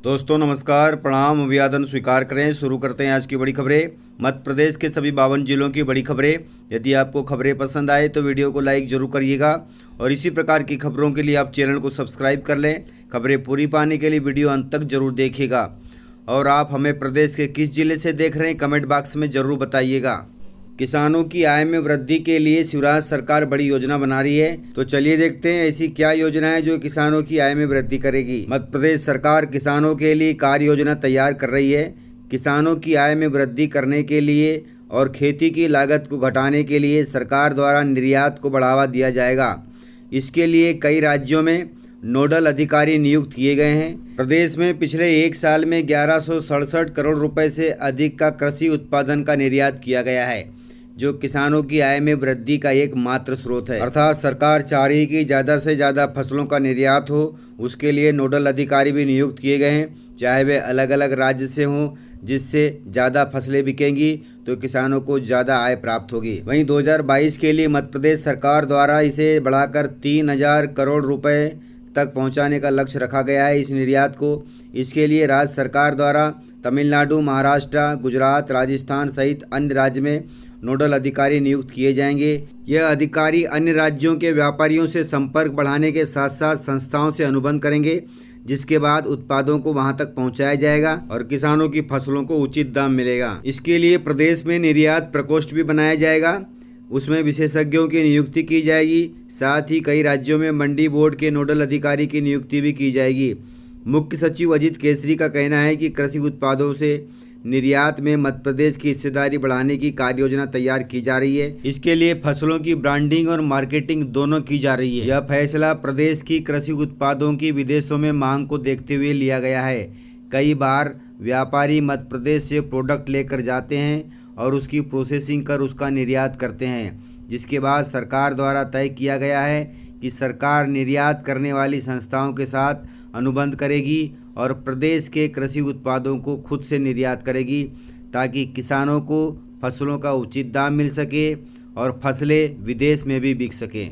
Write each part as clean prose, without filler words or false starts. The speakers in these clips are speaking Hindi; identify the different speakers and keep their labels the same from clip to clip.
Speaker 1: दोस्तों नमस्कार, प्रणाम, अभिवादन स्वीकार करें। शुरू करते हैं आज की बड़ी खबरें। मध्य प्रदेश के सभी 52 जिलों की बड़ी खबरें। यदि आपको खबरें पसंद आए तो वीडियो को लाइक जरूर करिएगा और इसी प्रकार की खबरों के लिए आप चैनल को सब्सक्राइब कर लें। खबरें पूरी पाने के लिए वीडियो अंत तक जरूर देखिएगा। और आप हमें प्रदेश के किस जिले से देख रहे हैं कमेंट बॉक्स में ज़रूर बताइएगा। किसानों की आय में वृद्धि के लिए शिवराज सरकार बड़ी योजना बना रही है, तो चलिए देखते हैं ऐसी क्या योजना है जो किसानों की आय में वृद्धि करेगी। मध्य प्रदेश सरकार किसानों के लिए कार्य योजना तैयार कर रही है। किसानों की आय में वृद्धि करने के लिए और खेती की लागत को घटाने के लिए सरकार द्वारा निर्यात को बढ़ावा दिया जाएगा। इसके लिए कई राज्यों में नोडल अधिकारी नियुक्त किए गए हैं। प्रदेश में पिछले एक साल में 1167 करोड़ रुपए से अधिक का कृषि उत्पादन का निर्यात किया गया है, जो किसानों की आय में वृद्धि का एकमात्र स्रोत है। अर्थात सरकार चाह रही कि ज़्यादा से ज़्यादा फसलों का निर्यात हो। उसके लिए नोडल अधिकारी भी नियुक्त किए गए हैं, चाहे वे अलग अलग राज्य से हों। जिससे ज़्यादा फसलें बिकेंगी तो किसानों को ज़्यादा आय प्राप्त होगी। वहीं 2022 के लिए मध्य प्रदेश सरकार द्वारा इसे बढ़ाकर 3000 करोड़ रुपए तक पहुंचाने का लक्ष्य रखा गया है इस निर्यात को। इसके लिए राज्य सरकार द्वारा तमिलनाडु, महाराष्ट्र, गुजरात, राजस्थान सहित अन्य राज्य में नोडल अधिकारी नियुक्त किए जाएंगे। यह अधिकारी अन्य राज्यों के व्यापारियों से संपर्क बढ़ाने के साथ साथ संस्थाओं से अनुबंध करेंगे, जिसके बाद उत्पादों को वहां तक पहुंचाया जाएगा और किसानों की फसलों को उचित दाम मिलेगा। इसके लिए प्रदेश में निर्यात प्रकोष्ठ भी बनाया जाएगा, उसमें विशेषज्ञों की नियुक्ति की जाएगी। साथ ही कई राज्यों में मंडी बोर्ड के नोडल अधिकारी की नियुक्ति भी की जाएगी। मुख्य सचिव अजित केसरी का कहना है कि कृषि उत्पादों से निर्यात में मध्य प्रदेश की हिस्सेदारी बढ़ाने की कार्य योजना तैयार की जा रही है। इसके लिए फसलों की ब्रांडिंग और मार्केटिंग दोनों की जा रही है। यह फैसला प्रदेश की कृषि उत्पादों की विदेशों में मांग को देखते हुए लिया गया है। कई बार व्यापारी मध्य प्रदेश से प्रोडक्ट लेकर जाते हैं और उसकी प्रोसेसिंग कर उसका निर्यात करते हैं, जिसके बाद सरकार द्वारा तय किया गया है कि सरकार निर्यात करने वाली संस्थाओं के साथ अनुबंध करेगी और प्रदेश के कृषि उत्पादों को खुद से निर्यात करेगी, ताकि किसानों को फसलों का उचित दाम मिल सके और फसलें विदेश में भी बिक सकें।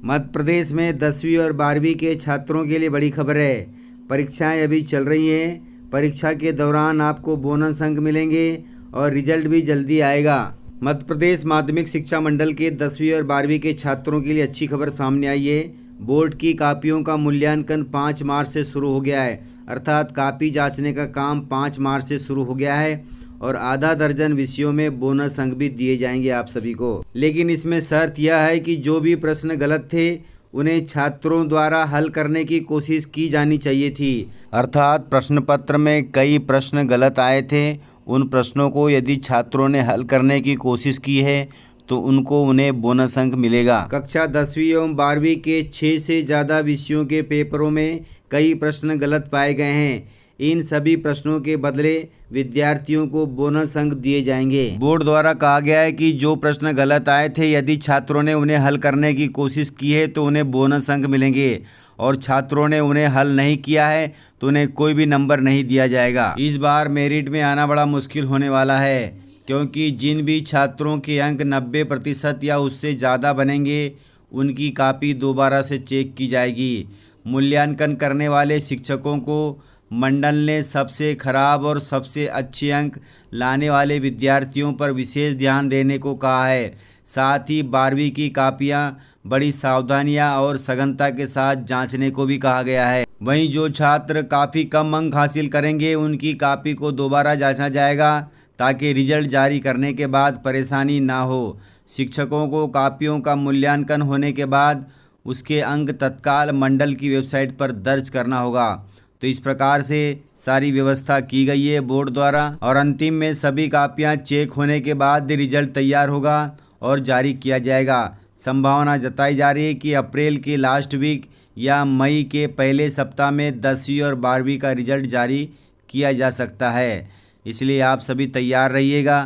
Speaker 1: मध्य प्रदेश में 10वीं और 12वीं के छात्रों के लिए बड़ी खबर है। परीक्षाएं अभी चल रही हैं। परीक्षा के दौरान आपको बोनस अंक मिलेंगे और रिजल्ट भी जल्दी आएगा। मध्य प्रदेश माध्यमिक शिक्षा मंडल के 10वीं और 12वीं के छात्रों के लिए अच्छी खबर सामने आई है। बोर्ड की कापियों का मूल्यांकन 5 मार्च से शुरू हो गया है। अर्थात कापी जांचने का काम 5 मार्च से शुरू हो गया है और आधा दर्जन विषयों में बोनस अंक भी दिए जाएंगे आप सभी को। लेकिन इसमें शर्त यह है कि जो भी प्रश्न गलत थे उन्हें छात्रों द्वारा हल करने की कोशिश की जानी चाहिए थी। अर्थात प्रश्न पत्र में कई प्रश्न गलत आए थे, उन प्रश्नों को यदि छात्रों ने हल करने की कोशिश की है तो उन्हें बोनस अंक मिलेगा। कक्षा 10वीं एवं 12वीं के 6 से ज़्यादा विषयों के पेपरों में कई प्रश्न गलत पाए गए हैं। इन सभी प्रश्नों के बदले विद्यार्थियों को बोनस अंक दिए जाएंगे। बोर्ड द्वारा कहा गया है कि जो प्रश्न गलत आए थे यदि छात्रों ने उन्हें हल करने की कोशिश की है तो उन्हें बोनस अंक मिलेंगे, और छात्रों ने उन्हें हल नहीं किया है तो उन्हें कोई भी नंबर नहीं दिया जाएगा। इस बार मेरिट में आना बड़ा मुश्किल होने वाला है, क्योंकि जिन भी छात्रों के अंक 90% या उससे ज़्यादा बनेंगे उनकी कापी दोबारा से चेक की जाएगी। मूल्यांकन करने वाले शिक्षकों को मंडल ने सबसे खराब और सबसे अच्छे अंक लाने वाले विद्यार्थियों पर विशेष ध्यान देने को कहा है। साथ ही 12वीं की कापियां बड़ी सावधानियां और सघनता के साथ जांचने को भी कहा गया है। वहीं जो छात्र काफ़ी कम अंक हासिल करेंगे उनकी कापी को दोबारा जांचा जाएगा, ताकि रिजल्ट जारी करने के बाद परेशानी ना हो। शिक्षकों को कापियों का मूल्यांकन होने के बाद उसके अंक तत्काल मंडल की वेबसाइट पर दर्ज करना होगा। तो इस प्रकार से सारी व्यवस्था की गई है बोर्ड द्वारा, और अंतिम में सभी कापियां चेक होने के बाद रिजल्ट तैयार होगा और जारी किया जाएगा। संभावना जताई जा रही है कि अप्रैल के लास्ट वीक या मई के पहले सप्ताह में 10वीं और 12वीं का रिजल्ट जारी किया जा सकता है, इसलिए आप सभी तैयार रहिएगा।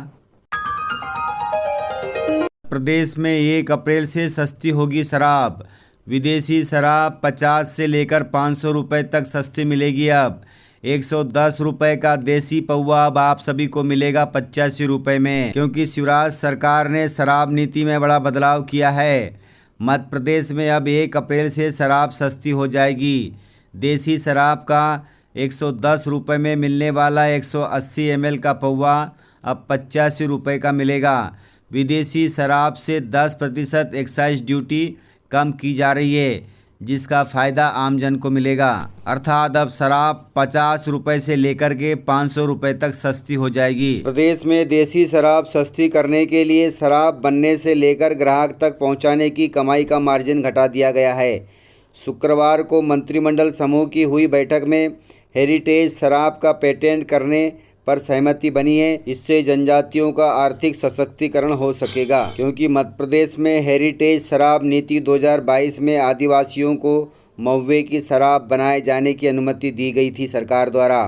Speaker 1: प्रदेश में 1 अप्रैल से सस्ती होगी शराब। विदेशी शराब 50 से लेकर 500 रुपये तक सस्ती मिलेगी। अब 110 रुपये का देसी पौवा अब आप सभी को मिलेगा 85 रुपये में, क्योंकि शिवराज सरकार ने शराब नीति में बड़ा बदलाव किया है। मध्य प्रदेश में अब 1 अप्रैल से शराब सस्ती हो जाएगी। देसी शराब का 110 रुपये में मिलने वाला 180 ml का पौवा अब 85 रुपये का मिलेगा। विदेशी शराब से 10% एक्साइज ड्यूटी कम की जा रही है, जिसका फ़ायदा आमजन को मिलेगा। अर्थात अब शराब 50 रुपये से लेकर के 500 रुपये तक सस्ती हो जाएगी। प्रदेश में देसी शराब सस्ती करने के लिए शराब बनने से लेकर ग्राहक तक पहुंचाने की कमाई का मार्जिन घटा दिया गया है। शुक्रवार को मंत्रिमंडल समूह की हुई बैठक में हेरिटेज शराब का पेटेंट करने पर सहमति बनी है। इससे जनजातियों का आर्थिक सशक्तिकरण हो सकेगा, क्योंकि मध्य प्रदेश में हेरिटेज शराब नीति 2022 में आदिवासियों को महुए की शराब बनाए जाने की अनुमति दी गई थी सरकार द्वारा।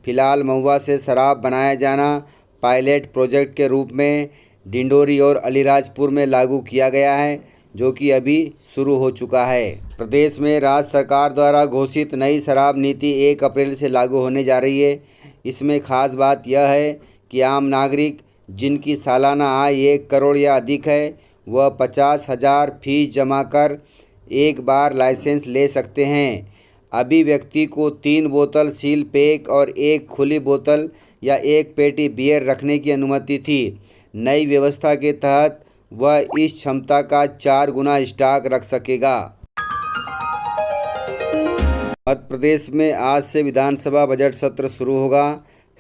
Speaker 1: फिलहाल महुआ से शराब बनाया जाना पायलट प्रोजेक्ट के रूप में डिंडोरी और अलीराजपुर में लागू किया गया है, जो कि अभी शुरू हो चुका है। प्रदेश में राज्य सरकार द्वारा घोषित नई शराब नीति 1 अप्रैल से लागू होने जा रही है। इसमें खास बात यह है कि आम नागरिक जिनकी सालाना आय 1 करोड़ या अधिक है, वह 50,000 फीस जमा कर एक बार लाइसेंस ले सकते हैं। अभी व्यक्ति को 3 बोतल सील पैक और 1 खुली बोतल या 1 पेटी बियर रखने की अनुमति थी। नई व्यवस्था के तहत वह इस क्षमता का 4 गुना स्टॉक रख सकेगा। मध्य प्रदेश में आज से विधानसभा बजट सत्र शुरू होगा।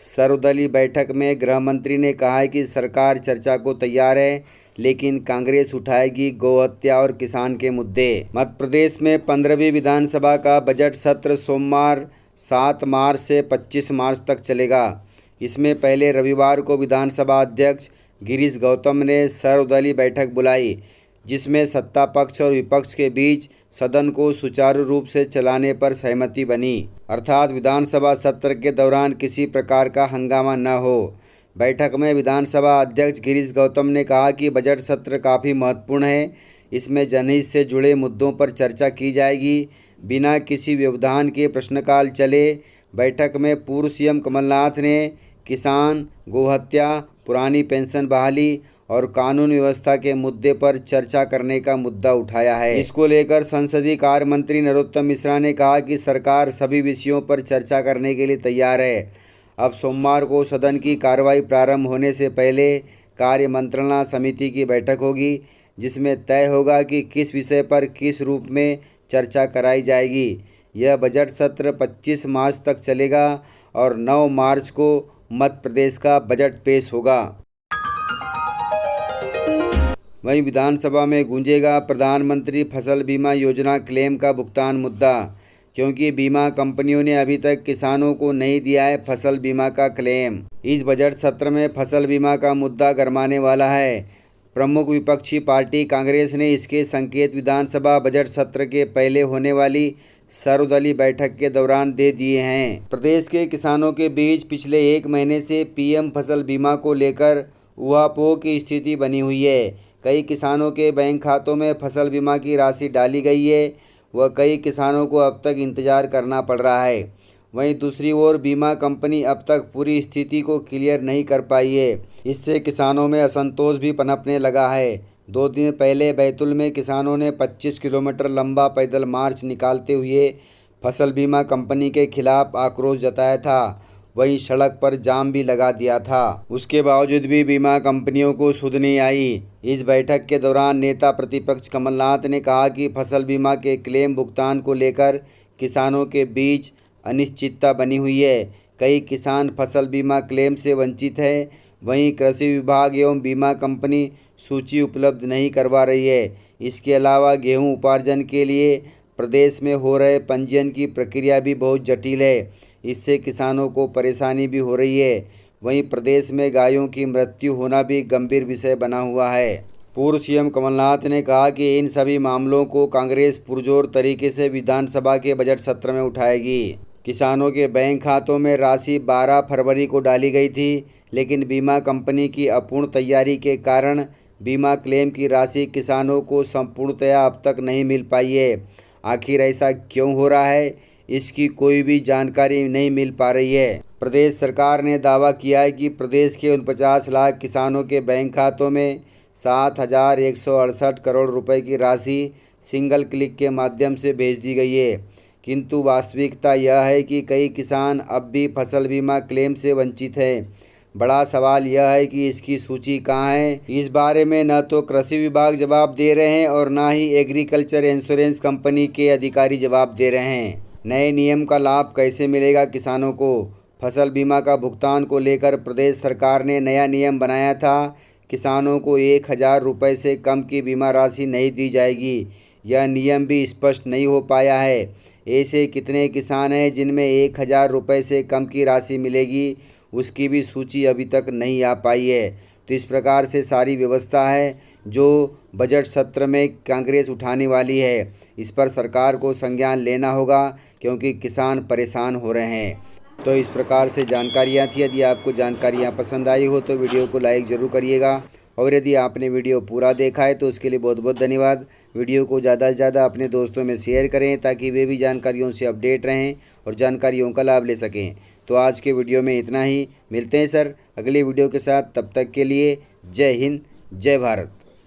Speaker 1: सर्वदलीय बैठक में गृह मंत्री ने कहा है कि सरकार चर्चा को तैयार है, लेकिन कांग्रेस उठाएगी गौहत्या और किसान के मुद्दे। मध्य प्रदेश में 15वीं विधानसभा का बजट सत्र सोमवार 7 मार्च से 25 मार्च तक चलेगा। इसमें पहले रविवार को विधानसभा अध्यक्ष गिरीश गौतम ने सर्वदलीय बैठक बुलाई, जिसमें सत्ता पक्ष और विपक्ष के बीच सदन को सुचारू रूप से चलाने पर सहमति बनी, अर्थात विधानसभा सत्र के दौरान किसी प्रकार का हंगामा न हो। बैठक में विधानसभा अध्यक्ष गिरीश गौतम ने कहा कि बजट सत्र काफ़ी महत्वपूर्ण है। इसमें जनहित से जुड़े मुद्दों पर चर्चा की जाएगी, बिना किसी व्यवधान के प्रश्नकाल चले। बैठक में पूर्व सीएम कमलनाथ ने किसान, गोहत्या, पुरानी पेंशन बहाली और कानून व्यवस्था के मुद्दे पर चर्चा करने का मुद्दा उठाया है। इसको लेकर संसदीय कार्य मंत्री नरोत्तम मिश्रा ने कहा कि सरकार सभी विषयों पर चर्चा करने के लिए तैयार है। अब सोमवार को सदन की कार्रवाई प्रारंभ होने से पहले कार्य मंत्रणा समिति की बैठक होगी, जिसमें तय होगा कि किस विषय पर किस रूप में चर्चा कराई जाएगी। यह बजट सत्र 25 मार्च तक चलेगा और 9 मार्च को मध्य प्रदेश का बजट पेश होगा। वहीं विधानसभा में गूंजेगा प्रधानमंत्री फसल बीमा योजना क्लेम का भुगतान मुद्दा, क्योंकि बीमा कंपनियों ने अभी तक किसानों को नहीं दिया है फसल बीमा का क्लेम। इस बजट सत्र में फसल बीमा का मुद्दा गरमाने वाला है। प्रमुख विपक्षी पार्टी कांग्रेस ने इसके संकेत विधानसभा बजट सत्र के पहले होने वाली सर्वदलीय बैठक के दौरान दे दिए हैं। प्रदेश के किसानों के बीच पिछले 1 महीने से पीएम फसल बीमा को लेकर ऊहापोह की स्थिति बनी हुई है। कई किसानों के बैंक खातों में फसल बीमा की राशि डाली गई है, वह कई किसानों को अब तक इंतजार करना पड़ रहा है। वहीं दूसरी ओर बीमा कंपनी अब तक पूरी स्थिति को क्लियर नहीं कर पाई है। इससे किसानों में असंतोष भी पनपने लगा है। 2 दिन पहले बैतूल में किसानों ने 25 किलोमीटर लंबा पैदल मार्च निकालते हुए फसल बीमा कंपनी के खिलाफ आक्रोश जताया था। वहीं सड़क पर जाम भी लगा दिया था। उसके बावजूद भी बीमा कंपनियों को सुध नहीं आई। इस बैठक के दौरान नेता प्रतिपक्ष कमलनाथ ने कहा कि फसल बीमा के क्लेम भुगतान को लेकर किसानों के बीच अनिश्चितता बनी हुई है। कई किसान फसल बीमा क्लेम से वंचित है। वहीं कृषि विभाग एवं बीमा कंपनी सूची उपलब्ध नहीं करवा रही है। इसके अलावा गेहूं उपार्जन के लिए प्रदेश में हो रहे पंजीयन की प्रक्रिया भी बहुत जटिल है। इससे किसानों को परेशानी भी हो रही है। वहीं प्रदेश में गायों की मृत्यु होना भी गंभीर विषय बना हुआ है। पूर्व सीएम कमलनाथ ने कहा कि इन सभी मामलों को कांग्रेस पुरजोर तरीके से विधानसभा के बजट सत्र में उठाएगी। किसानों के बैंक खातों में राशि 12 फरवरी को डाली गई थी, लेकिन बीमा कंपनी की अपूर्ण तैयारी के कारण बीमा क्लेम की राशि किसानों को संपूर्णतया अब तक नहीं मिल पाई है। आखिर ऐसा क्यों हो रहा है, इसकी कोई भी जानकारी नहीं मिल पा रही है। प्रदेश सरकार ने दावा किया है कि प्रदेश के 49 लाख किसानों के बैंक खातों में 7,168 करोड़ रुपए की राशि सिंगल क्लिक के माध्यम से भेज दी गई है। किंतु वास्तविकता यह है कि कई किसान अब भी फसल बीमा क्लेम से वंचित हैं। बड़ा सवाल यह है कि इसकी सूची कहाँ है। इस बारे में न तो कृषि विभाग जवाब दे रहे हैं और न ही एग्रीकल्चर इंश्योरेंस कंपनी के अधिकारी जवाब दे रहे हैं। नए नियम का लाभ कैसे मिलेगा किसानों को? फसल बीमा का भुगतान को लेकर प्रदेश सरकार ने नया नियम बनाया था। किसानों को 1000 रुपये से कम की बीमा राशि नहीं दी जाएगी। यह नियम भी स्पष्ट नहीं हो पाया है। ऐसे कितने किसान हैं जिनमें 1000 रुपये से कम की राशि मिलेगी, उसकी भी सूची अभी तक नहीं आ पाई है। तो इस प्रकार से सारी व्यवस्था है जो बजट सत्र में कांग्रेस उठाने वाली है। इस पर सरकार को संज्ञान लेना होगा क्योंकि किसान परेशान हो रहे हैं। तो इस प्रकार से जानकारियाँ थी। यदि आपको जानकारियाँ पसंद आई हो तो वीडियो को लाइक ज़रूर करिएगा, और यदि आपने वीडियो पूरा देखा है तो उसके लिए बहुत बहुत धन्यवाद। वीडियो को ज़्यादा से ज़्यादा अपने दोस्तों में शेयर करें ताकि वे भी जानकारियों से अपडेट रहें और जानकारियों का लाभ ले सकें। तो आज के वीडियो में इतना ही। मिलते हैं सर अगले वीडियो के साथ। तब तक के लिए जय हिंद, जय भारत।